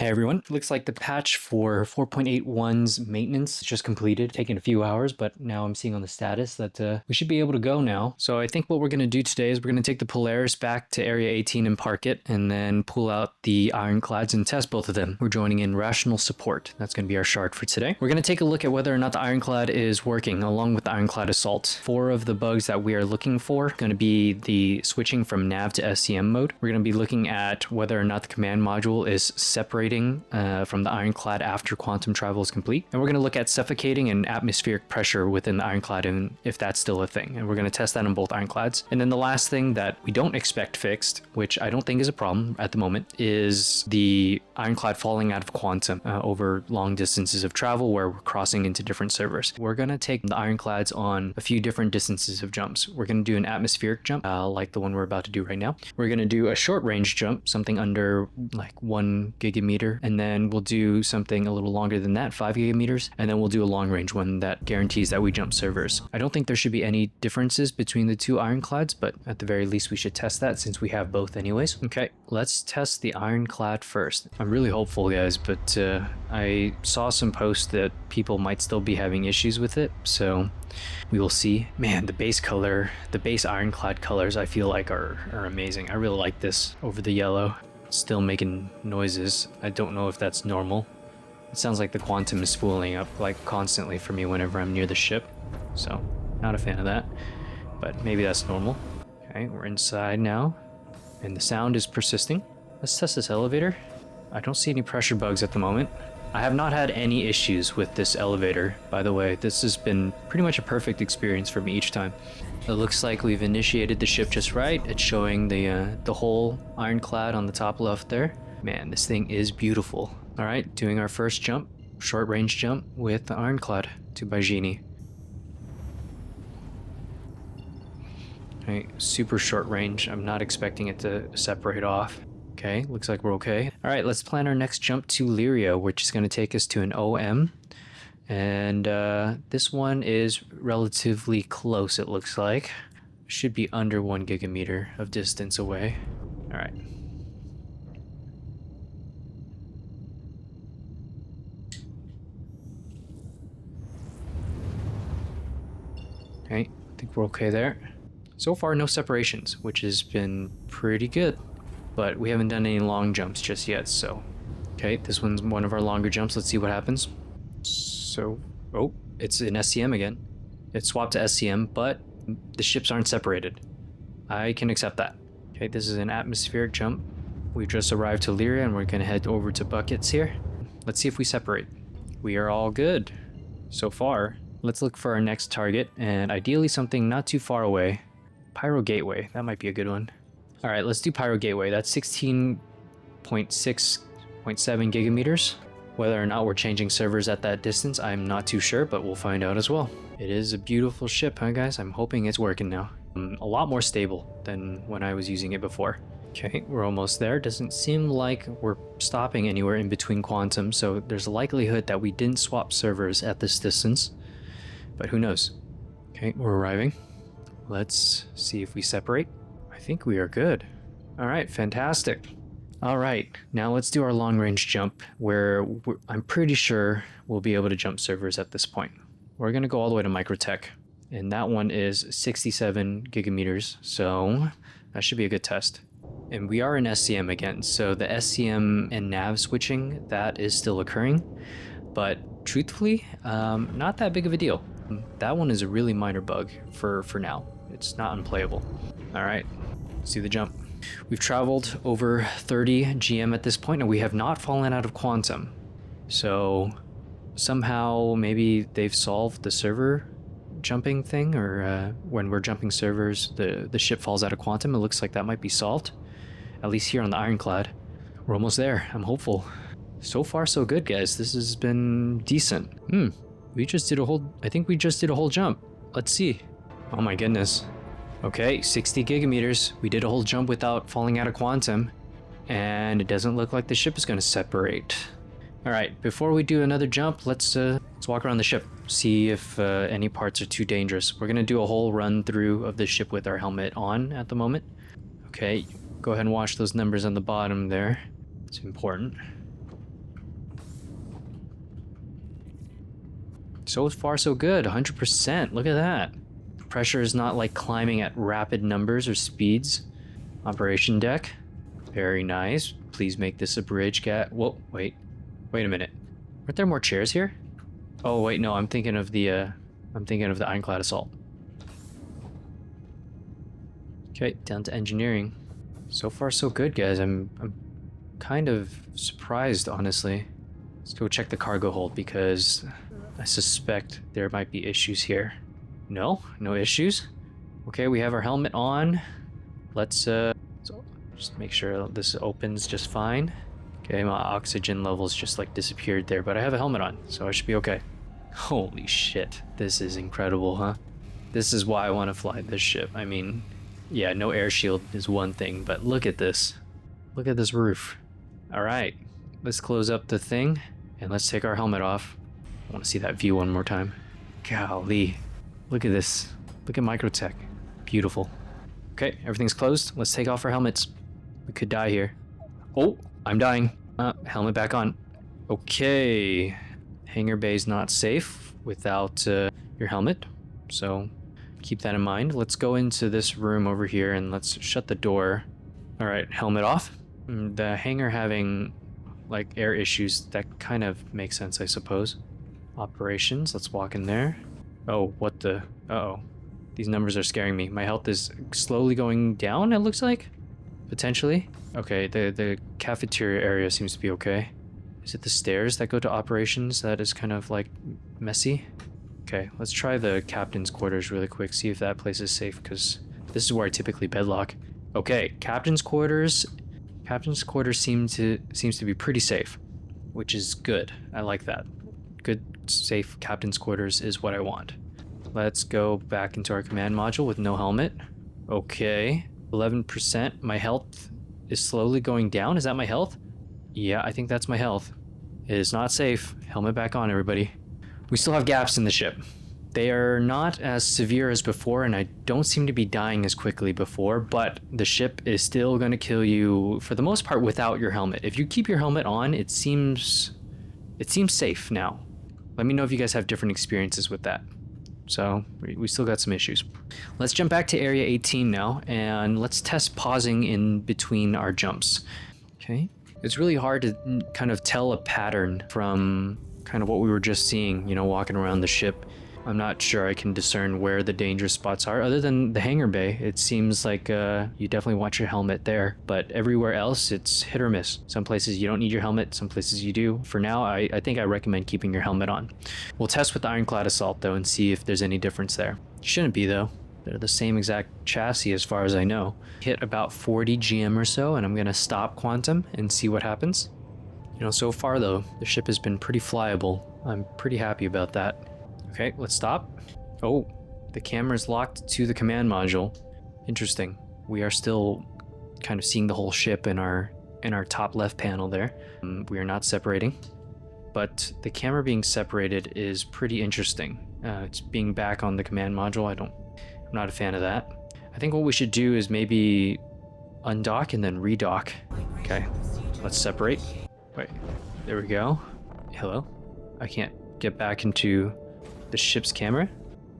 Hey everyone, looks like the patch for 4.81's maintenance just completed, taking a few hours, but now I'm seeing on the status that we should be able to go now. So I think what we're going to do today is we're going to take the Polaris back to Area 18 and park it, and then pull out the Ironclads and test both of them. We're joining in rational support. That's going to be our shard for today. We're going to take a look at whether or not the Ironclad is working, along with the Ironclad Assault. 4 of the bugs that we are looking for are going to be the switching from nav to SCM mode. We're going to be looking at whether or not the command module is separating from the Ironclad after quantum travel is complete. And we're going to look at suffocating and atmospheric pressure within the Ironclad and if that's still a thing. And we're going to test that on both Ironclads. And then the last thing that we don't expect fixed, which I don't think is a problem at the moment, is the Ironclad falling out of quantum over long distances of travel where we're crossing into different servers. We're going to take the Ironclads on a few different distances of jumps. We're going to do an atmospheric jump like the one we're about to do right now. We're going to do a short range jump, something under like 1 gigameter. And then we'll do something a little longer than that, 5 gigameters, and then we'll do a long range one that guarantees that we jump servers. I don't think there should be any differences between the two Ironclads, but at the very least we should test that since we have both anyways. Okay, let's test the Ironclad first. I'm really hopeful, guys, but I saw some posts that people might still be having issues with it, so we will see. Man, the base color, the base Ironclad colors I feel like are amazing. I really like this over the yellow. Still making noises. I don't know if that's normal. It sounds like the quantum is spooling up like constantly for me whenever I'm near the ship. So, not a fan of that. But maybe that's normal. Okay, we're inside now. And the sound is persisting. Let's test this elevator. I don't see any pressure bugs at the moment. I have not had any issues with this elevator, by the way. This has been pretty much a perfect experience for me each time. It looks like we've initiated the ship just right. It's showing the whole Ironclad on the top left there. Man, this thing is beautiful. All right, doing our first jump, short range jump with the Ironclad to Bajini. Okay, super short range. I'm not expecting it to separate off. Okay, looks like we're okay. All right, let's plan our next jump to Lyria, which is going to take us to an OM. And this one is relatively close, it looks like. Should be under 1 gigameter of distance away. All right. Okay, I think we're okay there. So far, no separations, which has been pretty good. But we haven't done any long jumps just yet, so... Okay, this one's one of our longer jumps. Let's see what happens. So, oh, it's an SCM again. It swapped to SCM, but the ships aren't separated. I can accept that. Okay, this is an atmospheric jump. We've just arrived to Lyria and we're gonna head over to buckets here. Let's see if we separate. We are all good so far. Let's look for our next target, and ideally something not too far away. Pyro Gateway, that might be a good one. All right, let's do Pyro Gateway. That's 16.6.7 gigameters. Whether or not we're changing servers at that distance, I'm not too sure, but we'll find out as well. It is a beautiful ship, huh guys? I'm hoping it's working now. A lot more stable than when I was using it before. Okay, we're almost there. Doesn't seem like we're stopping anywhere in between quantum, so there's a likelihood that we didn't swap servers at this distance. But who knows? Okay, we're arriving. Let's see if we separate. I think we are good. All right, fantastic. All right, now let's do our long range jump where I'm pretty sure we'll be able to jump servers at this point. We're gonna go all the way to Microtech, and that one is 67 gigameters, so that should be a good test. And we are in SCM again, so the SCM and nav switching, that is still occurring, but truthfully, not that big of a deal. That one is a really minor bug for now. It's not unplayable. All right, let's do the jump. We've traveled over 30 GM at this point, and we have not fallen out of quantum. So somehow maybe they've solved the server jumping thing, or when we're jumping servers, the ship falls out of quantum. It looks like that might be solved, at least here on the Ironclad. We're almost there. I'm hopeful. So far, so good, guys. This has been decent. We just did a whole... I think we just did a whole jump. Let's see. Oh my goodness. Okay, 60 gigameters. We did a whole jump without falling out of quantum, and it doesn't look like the ship is going to separate. All right, before we do another jump, let's walk around the ship, see if any parts are too dangerous. We're going to do a whole run through of the ship with our helmet on at the moment. Okay, go ahead and watch those numbers on the bottom there. It's important. So far, so good. 100%. Look at that. The pressure is not like climbing at rapid numbers or speeds. Operation deck. Very nice. Please make this a bridge, cat. Whoa, wait. Wait a minute. Aren't there more chairs here? Oh, wait, no. I'm thinking of the Ironclad Assault. Okay, down to engineering. So far, so good, guys. I'm kind of surprised, honestly. Let's go check the cargo hold because I suspect there might be issues here. No issues. Okay, we have our helmet on. Let's just make sure this opens just fine. Okay, my oxygen levels just like disappeared there, but I have a helmet on, so I should be okay. Holy shit, this is incredible, huh? This is why I want to fly this ship. I mean, yeah, no air shield is one thing, but look at this. Look at this roof. All right, let's close up the thing and let's take our helmet off. I want to see that view one more time. Golly, look at this. Look at Microtech. Beautiful. Okay, everything's closed. Let's take off our helmets. We could die here. Oh, I'm dying. Helmet back on. Okay. Hangar bay's not safe without your helmet, so keep that in mind. Let's go into this room over here and let's shut the door. All right, helmet off. The hangar having like air issues, that kind of makes sense, I suppose. Operations, let's walk in there. Oh, what the? Uh-oh. These numbers are scaring me. My health is slowly going down, it looks like. Potentially. Okay, the cafeteria area seems to be okay. Is it the stairs that go to operations that is kind of like messy? Okay, let's try the captain's quarters really quick, see if that place is safe, because this is where I typically bedlock. Okay, captain's quarters. Captain's quarters seems to be pretty safe, which is good. I like that. Good, safe captain's quarters is what I want. Let's go back into our command module with no helmet. Okay, 11%. My health is slowly going down. Is that my health? Yeah, I think that's my health. It is not safe. Helmet back on, everybody. We still have gaps in the ship. They are not as severe as before, and I don't seem to be dying as quickly before, but the ship is still going to kill you for the most part without your helmet. If you keep your helmet on, it seems safe now. Let me know if you guys have different experiences with that. So we still got some issues. Let's jump back to area 18 now, and let's test pausing in between our jumps. Okay. It's really hard to kind of tell a pattern from kind of what we were just seeing, you know, walking around the ship. I'm not sure I can discern where the dangerous spots are. Other than the hangar bay, it seems like you definitely want your helmet there. But everywhere else, it's hit or miss. Some places you don't need your helmet, some places you do. For now, I think I recommend keeping your helmet on. We'll test with the Ironclad Assault, though, and see if there's any difference there. Shouldn't be, though. They're the same exact chassis as far as I know. Hit about 40 GM or so, and I'm going to stop quantum and see what happens. You know, so far, though, the ship has been pretty flyable. I'm pretty happy about that. Okay, let's stop. Oh, the camera's locked to the command module. Interesting. We are still kind of seeing the whole ship in our top left panel there. We are not separating, but the camera being separated is pretty interesting. It's being back on the command module. I'm not a fan of that. I think what we should do is maybe undock and then redock. Okay, let's separate. Wait, there we go. Hello? I can't get back into the ship's camera?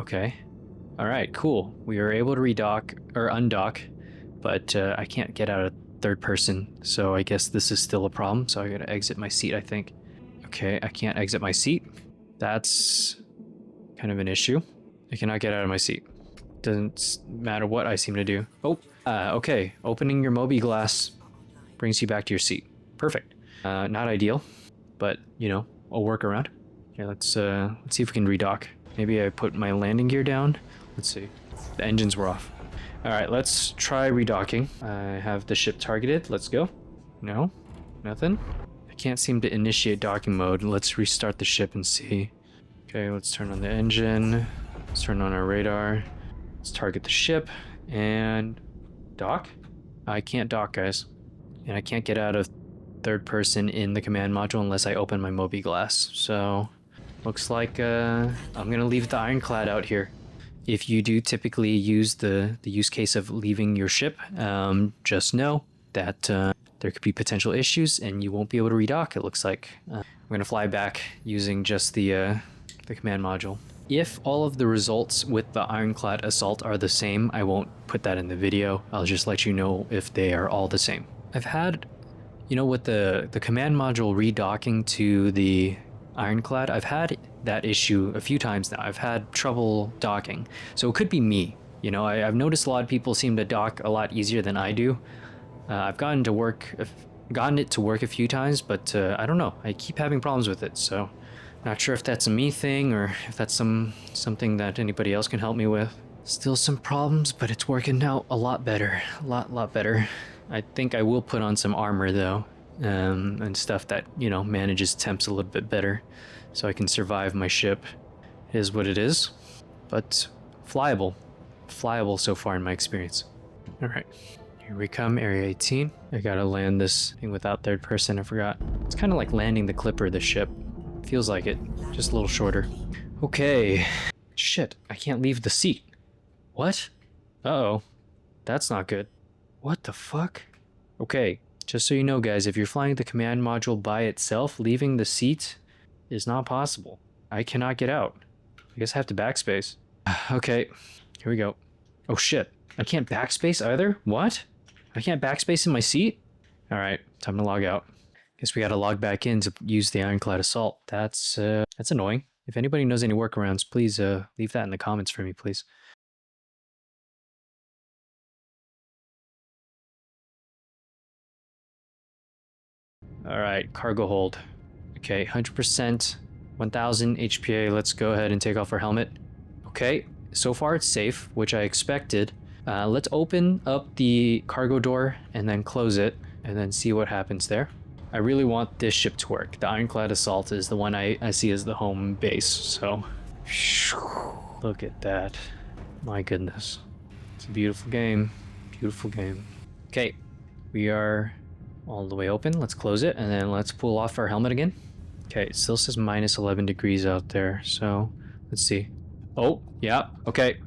Okay. All right, cool. We are able to redock or undock, but I can't get out of third person, so I guess this is still a problem. So I gotta exit my seat, I think. Okay, I can't exit my seat. That's kind of an issue. I cannot get out of my seat. Doesn't matter what I seem to do. Oh, okay. Opening your Moby glass brings you back to your seat. Perfect. Not ideal, but you know, a workaround. Okay, let's see if we can redock. Maybe I put my landing gear down. Let's see. The engines were off. All right, let's try redocking. I have the ship targeted. Let's go. No, nothing. I can't seem to initiate docking mode. Let's restart the ship and see. Okay, let's turn on the engine. Let's turn on our radar. Let's target the ship and dock. I can't dock, guys. And I can't get out of third person in the command module unless I open my Moby glass. So looks like I'm gonna leave the Ironclad out here. If you do typically use the use case of leaving your ship, just know that there could be potential issues and you won't be able to redock, it looks like. I'm gonna fly back using just the the command module. If all of the results with the Ironclad Assault are the same, I won't put that in the video. I'll just let you know if they are all the same. I've had, you know, with the command module redocking to the Ironclad, I've had that issue a few times now. I've had trouble docking. So it could be me. You know, I've noticed a lot of people seem to dock a lot easier than I do. I've gotten it to work a few times, but I don't know. I keep having problems with it, so not sure if that's a me thing or if that's something that anybody else can help me with. Still some problems, but it's working out a lot better. A lot better. I think I will put on some armor though, and stuff that, you know, manages temps a little bit better so I can survive my ship. It is what it is, but flyable. Flyable so far in my experience. All right, here we come, Area 18. I gotta land this thing without third person, I forgot. It's kind of like landing the Clipper, the ship. Feels like it, just a little shorter. Okay, shit, I can't leave the seat. What? Uh-oh, that's not good. What the fuck? Okay, just so you know guys, if you're flying the command module by itself, leaving the seat is not possible. I cannot get out. I guess I have to backspace. Okay, here we go. Oh shit, I can't backspace either? What? I can't backspace in my seat? Alright, time to log out. Guess we gotta log back in to use the Ironclad Assault. That's annoying. If anybody knows any workarounds, please leave that in the comments for me, please. Alright, cargo hold. Okay, 100%, 1000 HPA. Let's go ahead and take off our helmet. Okay, so far it's safe, which I expected. Let's open up the cargo door and then close it and then see what happens there. I really want this ship to work. The Ironclad Assault is the one I see as the home base, so look at that. My goodness. It's a beautiful game. Beautiful game. Okay, we are all the way open. Let's close it and then let's pull off our helmet again. Okay, it still says minus 11 degrees out there, so let's see. Oh, yeah, okay.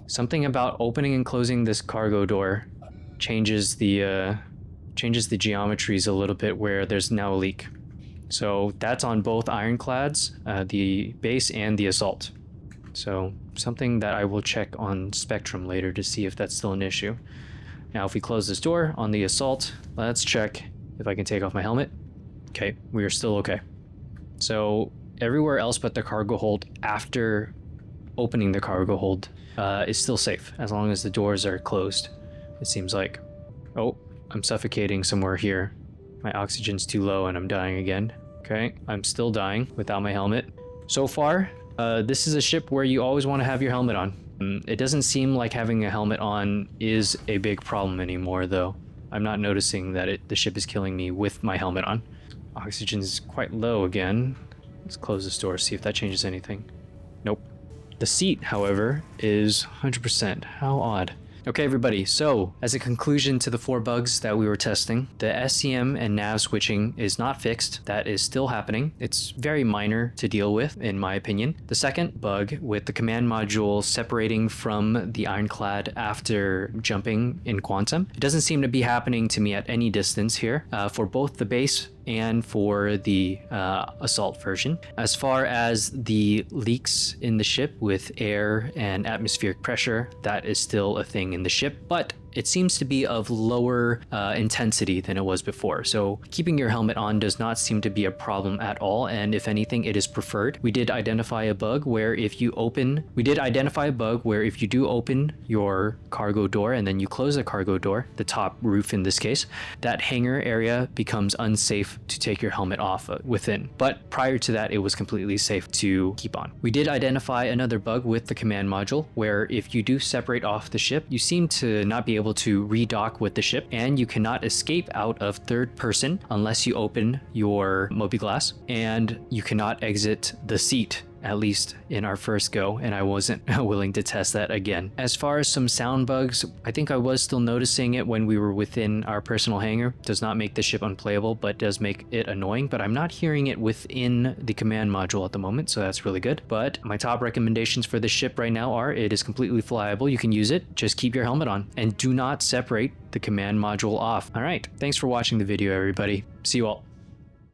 Something about opening and closing this cargo door changes the geometries a little bit where there's now a leak. So that's on both Ironclads, the base and the Assault. So something that I will check on Spectrum later to see if that's still an issue. Now if we close this door on the Assault, let's check if I can take off my helmet. Okay, we are still okay. So everywhere else but the cargo hold after opening the cargo hold is still safe as long as the doors are closed, it seems like. Oh, I'm suffocating somewhere here. My oxygen's too low and I'm dying again. Okay, I'm still dying without my helmet. So far, this is a ship where you always want to have your helmet on. It doesn't seem like having a helmet on is a big problem anymore though. I'm not noticing that the ship is killing me with my helmet on. Oxygen's quite low again. Let's close this door, see if that changes anything. Nope. The seat, however, is 100%. How odd. Okay, everybody, so as a conclusion to the 4 bugs that we were testing, the SCM and nav switching is not fixed. That is still happening. It's very minor to deal with, in my opinion. The second bug with the command module separating from the Ironclad after jumping in quantum, it doesn't seem to be happening to me at any distance here for both the base and for the Assault version. As far as the leaks in the ship with air and atmospheric pressure, that is still a thing in the ship, but it seems to be of lower intensity than it was before. So keeping your helmet on does not seem to be a problem at all, and if anything, it is preferred. We did identify a bug where if you do open your cargo door and then you close the cargo door, the top roof in this case, that hangar area becomes unsafe to take your helmet off within. But prior to that, it was completely safe to keep on. We did identify another bug with the command module where if you do separate off the ship, you seem to not be able to redock with the ship, and you cannot escape out of third person unless you open your mobi-glass, and you cannot exit the seat, at least in our first go, and I wasn't willing to test that again. As far as some sound bugs, I think I was still noticing it when we were within our personal hangar. Does not make the ship unplayable, but does make it annoying, but I'm not hearing it within the command module at the moment, so that's really good. But my top recommendations for this ship right now are it is completely flyable. You can use it, just keep your helmet on, and do not separate the command module off. All right, thanks for watching the video, everybody. See you all.